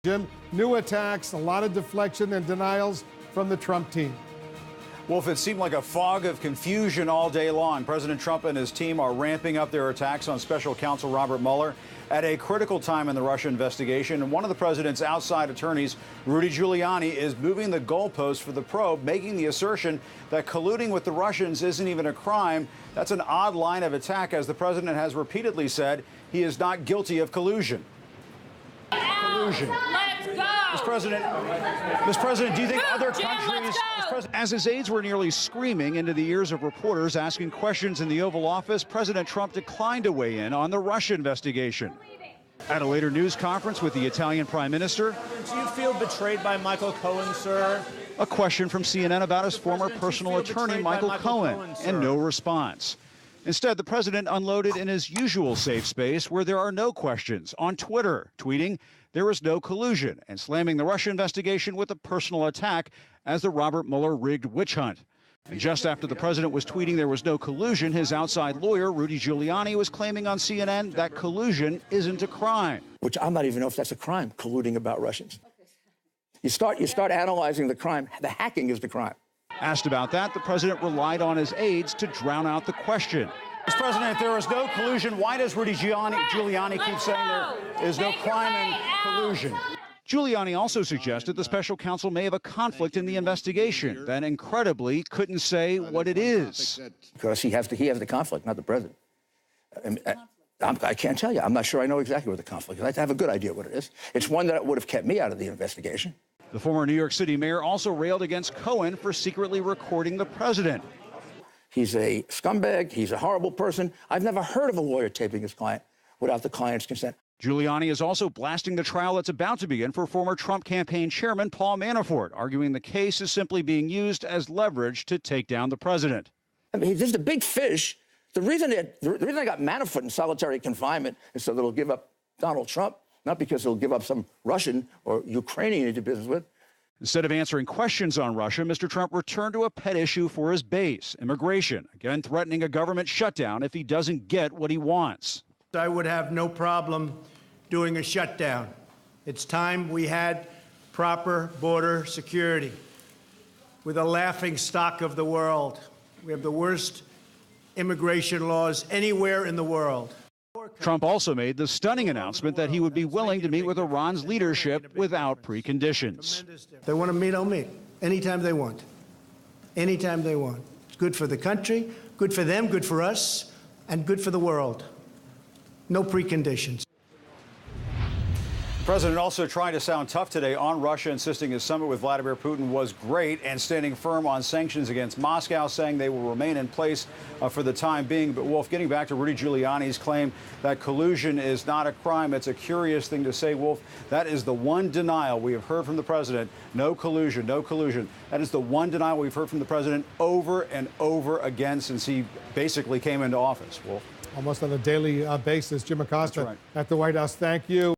Jim, new attacks, a lot of deflection and denials from the Trump team. Wolf, it seemed like a fog of confusion all day long. President Trump and his team are ramping up their attacks on special counsel Robert Mueller at a critical time in the Russia investigation. And one of the president's outside attorneys, Rudy Giuliani, is moving the goalposts for the probe, making the assertion that colluding with the Russians isn't even a crime. That's an odd line of attack, as the president has repeatedly said he is not guilty of collusion. Collusion. Let's go. Mr. President, do you think other countries... As his aides were nearly screaming into the ears of reporters asking questions in the Oval Office, President Trump declined to weigh in on the Russia investigation. At a later news conference with the Italian Prime Minister... Do you feel betrayed by Michael Cohen, sir? A question from CNN about his former personal attorney, Michael Cohen, and no response. Instead, the president unloaded in his usual safe space where there are no questions on Twitter, tweeting there was no collusion and slamming the Russia investigation with a personal attack as the Robert Mueller rigged witch hunt. And just after the president was tweeting there was no collusion, his outside lawyer, Rudy Giuliani, was claiming on CNN that collusion isn't a crime. Which I'm not even know if that's a crime, colluding about Russians. You start analyzing the crime. The hacking is the crime. Asked about that, the president relied on his aides to drown out the question. Mr. President, if there was no collusion, why does Rudy Giuliani keep saying there is no crime in collusion? Giuliani also suggested the special counsel may have a conflict in the investigation, then incredibly couldn't say what it is. Because he has the conflict, not the president. I can't tell you. I'm not sure I know exactly what the conflict is. I have a good idea what it is. It's one that would have kept me out of the investigation. The former New York City mayor also railed against Cohen for secretly recording the president. He's a scumbag. He's a horrible person. I've never heard of a lawyer taping his client without the client's consent. Giuliani is also blasting the trial that's about to begin for former Trump campaign chairman Paul Manafort, arguing the case is simply being used as leverage to take down the president. I mean, this is a big fish. The reason I got Manafort in solitary confinement is so that he'll give up Donald Trump, not because he'll give up some Russian or Ukrainian he did business with. Instead of answering questions on Russia, Mr. Trump returned to a pet issue for his base, immigration, again threatening a government shutdown if he doesn't get what he wants. I would have no problem doing a shutdown. It's time we had proper border security. We're the laughing stock of the world. We have the worst immigration laws anywhere in the world. Trump also made the stunning announcement that he would be willing to meet with Iran's leadership without preconditions. If they want to meet, I'll meet. Anytime they want. Anytime they want. It's good for the country, good for them, good for us, and good for the world. No preconditions. The president also tried to sound tough today on Russia, insisting his summit with Vladimir Putin was great and standing firm on sanctions against Moscow, saying they will remain in place for the time being. But, Wolf, getting back to Rudy Giuliani's claim that collusion is not a crime, it's a curious thing to say, Wolf. That is the one denial we have heard from the president. No collusion, no collusion. That is the one denial we've heard from the president over and over again since he basically came into office, Wolf. Almost on a daily basis. Jim Acosta right at the White House. Thank you.